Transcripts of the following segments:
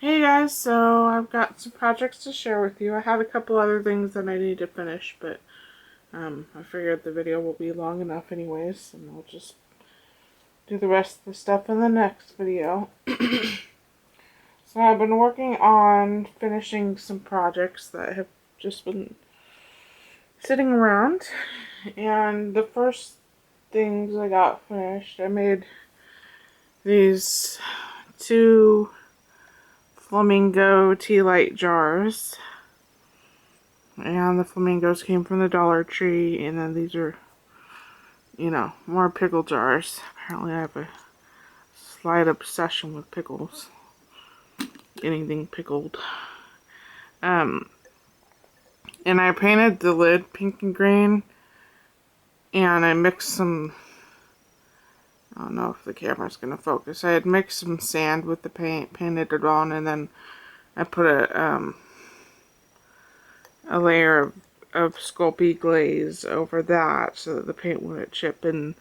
Hey guys, so I've got some projects to share with you. I had a couple other things that I need to finish, but I figured the video will be long enough anyways, and I'll just do the rest of the stuff in the next video. So I've been working on finishing some projects that have just been sitting around, and the first things I got finished, I made these two flamingo tealight jars. And the flamingos came from the Dollar Tree, and then these are, more pickle jars. Apparently I have a slight obsession with pickles. Anything pickled. And I painted the lid pink and green, and I mixed some, I don't know if the camera's going to focus. I had mixed some sand with the paint, painted it on, and then I put a layer of Sculpey glaze over that so that the paint wouldn't chip. And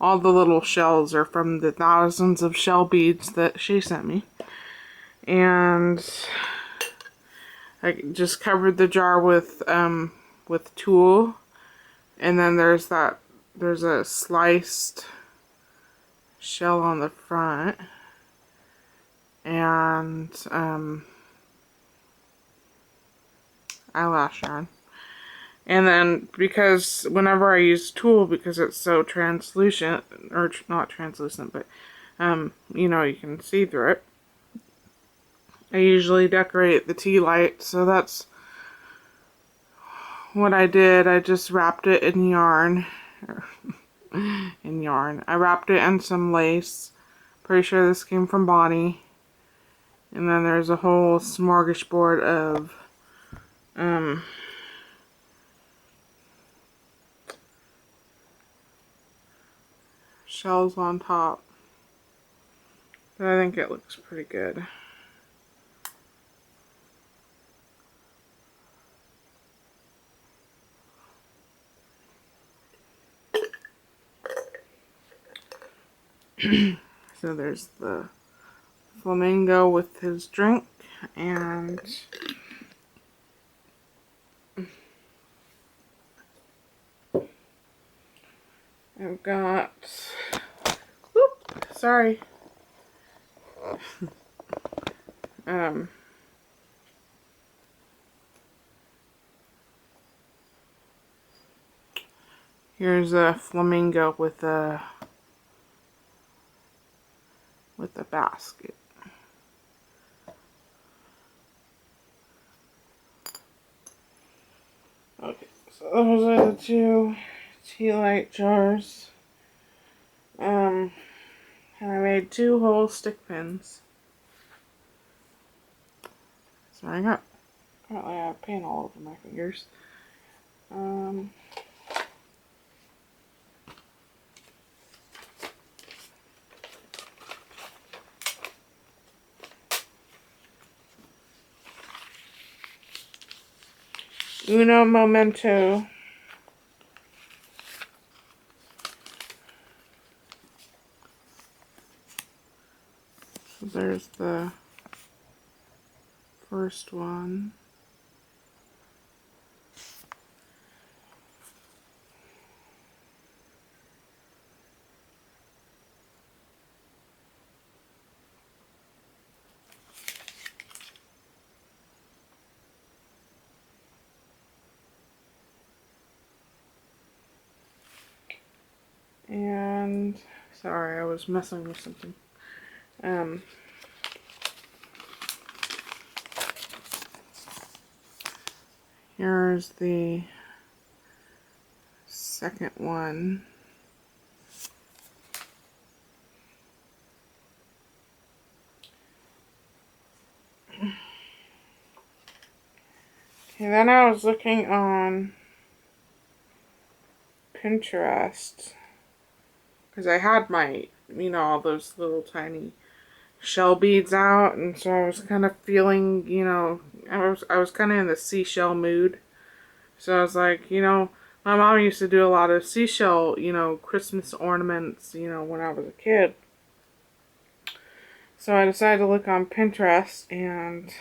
all the little shells are from the thousands of shell beads that she sent me. And I just covered the jar with tulle, and then there's a sliced shell on the front, and eyelash yarn. And then, because whenever I use tulle, because it's so translucent, or not translucent, but you can see through it, I usually decorate the tea light. So that's what I did. I just wrapped it in yarn. I wrapped it in some lace. Pretty sure this came from Bonnie. And then there's a whole smorgasbord of shells on top. But I think it looks pretty good. So there's the flamingo with his drink, and I've got, whoop, sorry, here's a flamingo with a basket. Okay, so those are the two tea light jars. And I made 2 whole stick pins. So apparently I have paint all over my fingers. Uno momento. So there's the first one. And sorry, I was messing with something. Here's the second one. Okay, then I was looking on Pinterest, because I had my, all those little tiny shell beads out, and so I was kind of feeling, I was kind of in the seashell mood. So I was like, my mom used to do a lot of seashell, Christmas ornaments, when I was a kid. So I decided to look on Pinterest, and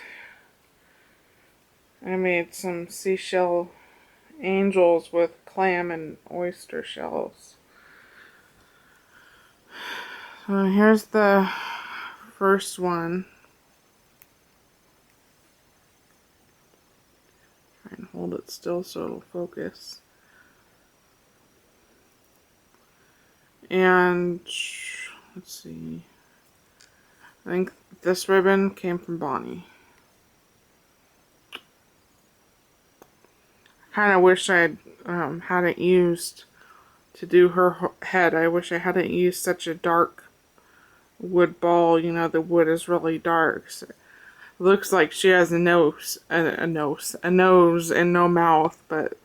I made some seashell angels with clam and oyster shells. So here's the first one. Try and hold it still so it'll focus. And let's see. I think this ribbon came from Bonnie. I kind of wish I'd had it used to do her head. I wish I hadn't used such a dark wood ball. You know, the wood is really dark. So it looks like she has a nose and no mouth, but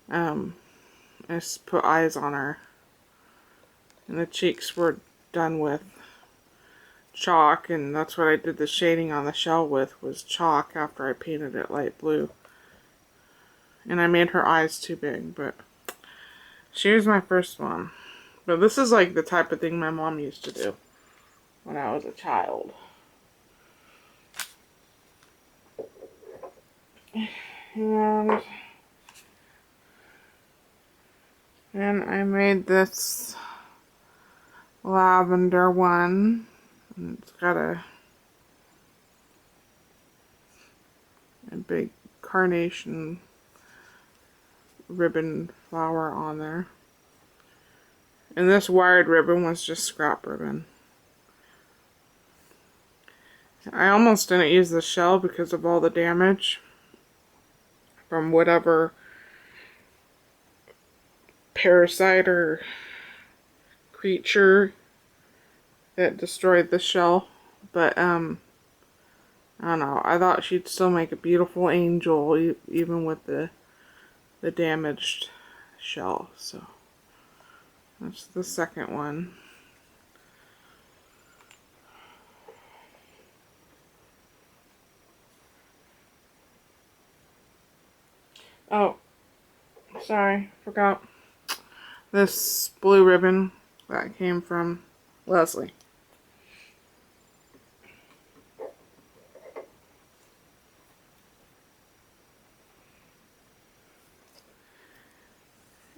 I just put eyes on her. And the cheeks were done with chalk, and that's what I did the shading on the shell with, was chalk after I painted it light blue. And I made her eyes too big, but she was my first one. But this is like the type of thing my mom used to do when I was a child. And then I made this lavender one. And it's got a big carnation ribbon flower on there. And this wired ribbon was just scrap ribbon. I almost didn't use the shell because of all the damage from whatever parasite or creature that destroyed the shell. But I don't know, I thought she'd still make a beautiful angel even with the damaged shell. So that's the second one. Oh, sorry, forgot. This blue ribbon that came from Leslie.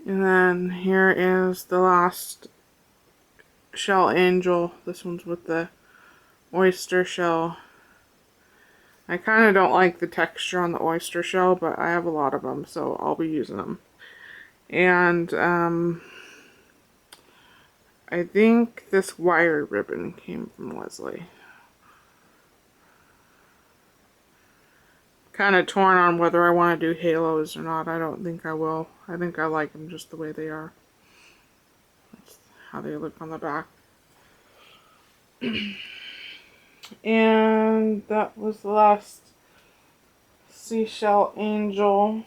And then here is the last shell angel. This one's with the oyster shell. I kind of don't like the texture on the oyster shell, but I have a lot of them, so I'll be using them. And I think this wired ribbon came from Leslie. Kind of torn on whether I want to do halos or not. I don't think I will. I think I like them just the way they are. That's how they look on the back. And that was the last seashell angel.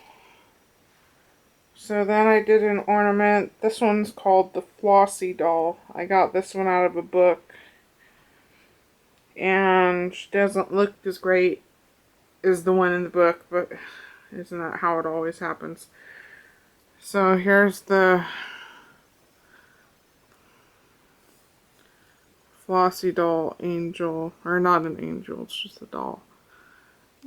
So then I did an ornament. This one's called the Flossy doll. I got this one out of a book. And she doesn't look as great as the one in the book, but isn't that how it always happens? So here's the Flossy doll angel, or not an angel, it's just a doll.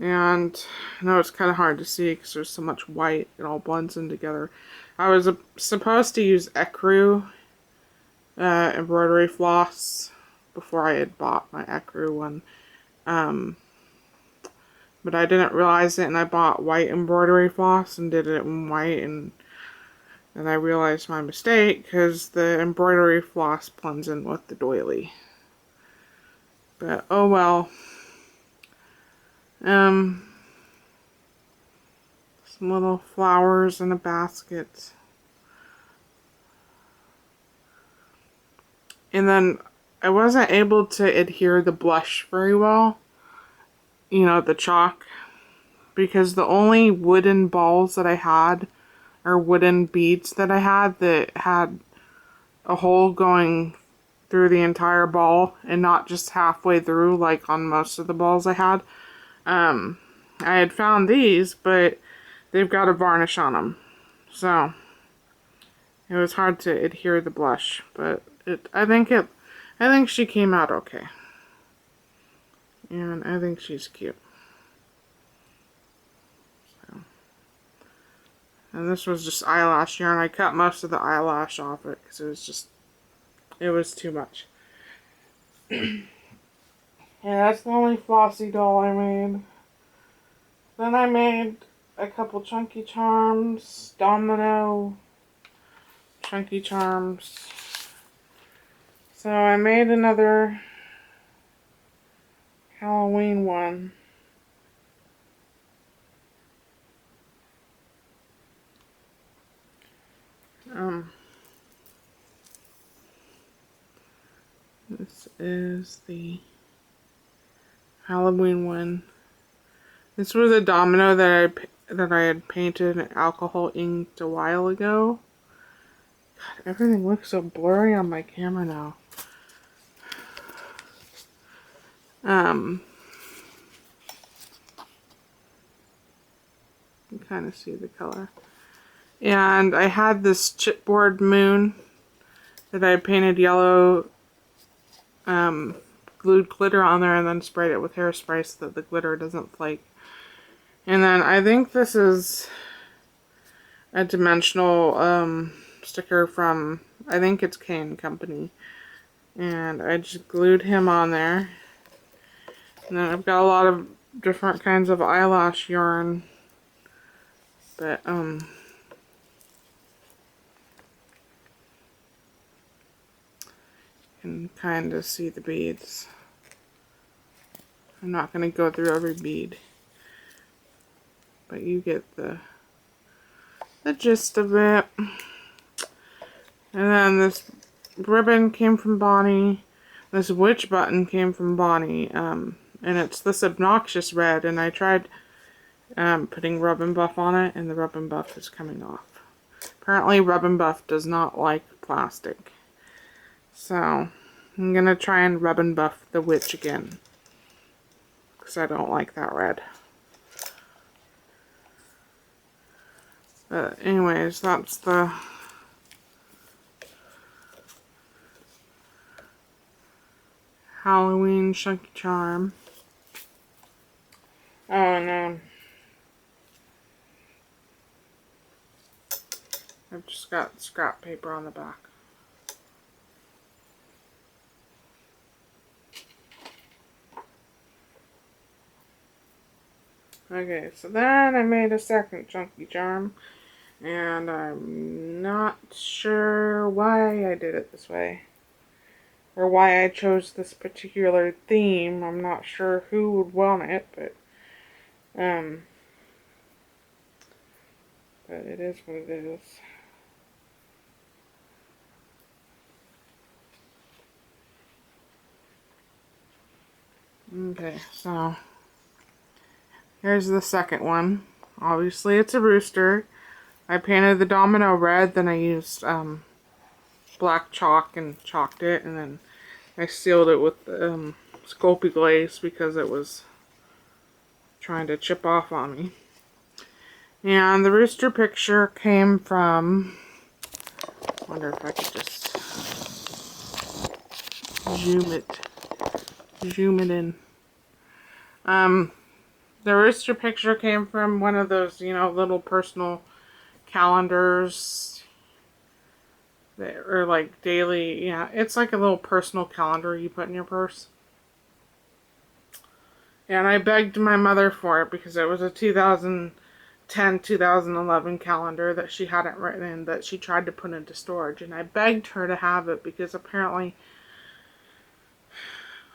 And I know it's kind of hard to see because there's so much white, it all blends in together. I was supposed to use ecru embroidery floss before I had bought my ecru one, but I didn't realize it, and I bought white embroidery floss and did it in white, and then I realized my mistake because the embroidery floss blends in with the doily. But oh well. Some little flowers in a basket. And then I wasn't able to adhere the blush very well. You know, the chalk. Because the only wooden balls that I had, or wooden beads that I had that had a hole going through the entire ball and not just halfway through like on most of the balls I had. I had found these, but they've got a varnish on them. So it was hard to adhere the blush, but I think she came out okay. And I think she's cute. So. And this was just eyelash yarn. I cut most of the eyelash off it because it was too much. Yeah, that's the only flossy doll I made. Then I made a couple chunky charms, domino chunky charms. So I made another Halloween one. This is the Halloween one. This was a domino that I had painted and alcohol inked a while ago. God, everything looks so blurry on my camera now. You can kind of see the color. And I had this chipboard moon that I painted yellow, glued glitter on there and then sprayed it with hairspray so that the glitter doesn't flake. And then I think this is a dimensional sticker from, I think it's Kane Company. And I just glued him on there. And then I've got a lot of different kinds of eyelash yarn. But, you can kind of see the beads. I'm not going to go through every bead. But you get the gist of it. And then this ribbon came from Bonnie. This witch button came from Bonnie. And it's this obnoxious red. And I tried putting Rub and Buff on it, and the Rub and Buff is coming off. Apparently Rub and Buff does not like plastic. So I'm going to try and Rub and Buff the witch again. Because I don't like that red. But anyways, that's the Halloween chunky charm. Oh, and I've just got scrap paper on the back. Okay, so then I made a second chunky charm, and I'm not sure why I did it this way, or why I chose this particular theme. I'm not sure who would want it, but it is what it is. Okay, so here's the second one. Obviously it's a rooster. I painted the domino red, then I used black chalk and chalked it, and then I sealed it with Sculpey glaze because it was trying to chip off on me. And the rooster picture came from, I wonder if I could just zoom it in. The rooster picture came from one of those, you know, little personal calendars that are like daily, yeah, it's like a little personal calendar you put in your purse. And I begged my mother for it because it was a 2010-2011 calendar that she hadn't written in, that she tried to put into storage. And I begged her to have it because apparently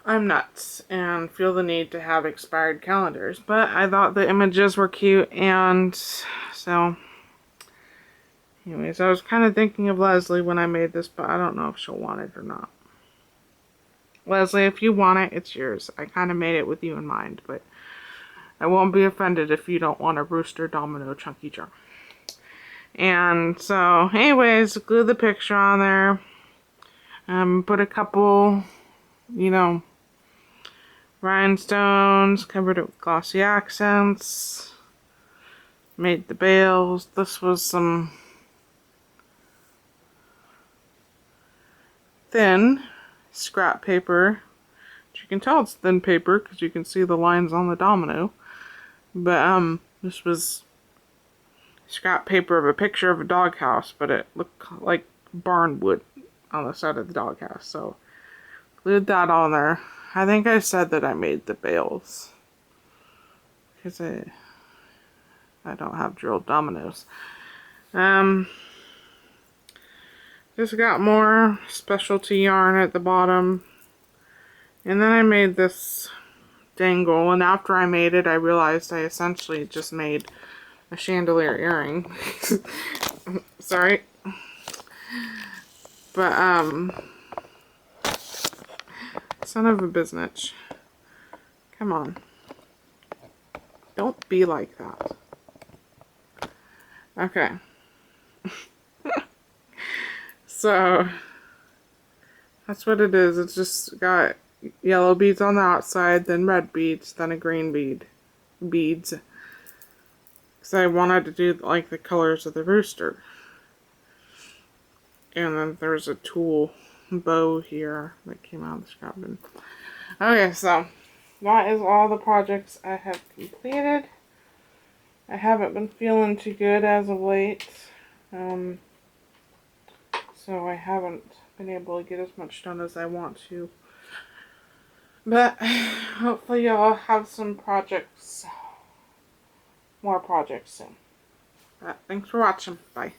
I'm nuts and feel the need to have expired calendars. But I thought the images were cute, and so anyways, I was kind of thinking of Leslie when I made this, but I don't know if she'll want it or not. Leslie, if you want it, it's yours. I kind of made it with you in mind, but I won't be offended if you don't want a rooster domino chunky charm. And so, anyways, glue the picture on there. Put a couple, you know, rhinestones, covered it with glossy accents. Made the bales. This was some thin scrap paper You can tell it's thin paper because you can see the lines on the domino. But this was scrap paper of a picture of a doghouse, but it looked like barn wood on the side of the doghouse. So glued that on there. I think I said that I made the bales because I don't have drilled dominoes. Just got more specialty yarn at the bottom. And then I made this dangle, and after I made it, I realized I essentially just made a chandelier earring. Sorry. But, son of a biznitch. Come on. Don't be like that. Okay. So, that's what it is. It's just got yellow beads on the outside, then red beads, then a green beads. Because I wanted to do like the colors of the rooster. And then there's a tulle bow here that came out of the scrap bin. Okay, so that is all the projects I have completed. I haven't been feeling too good as of late. So I haven't been able to get as much done as I want to. But hopefully y'all have some projects, more projects soon. But thanks for watching. Bye.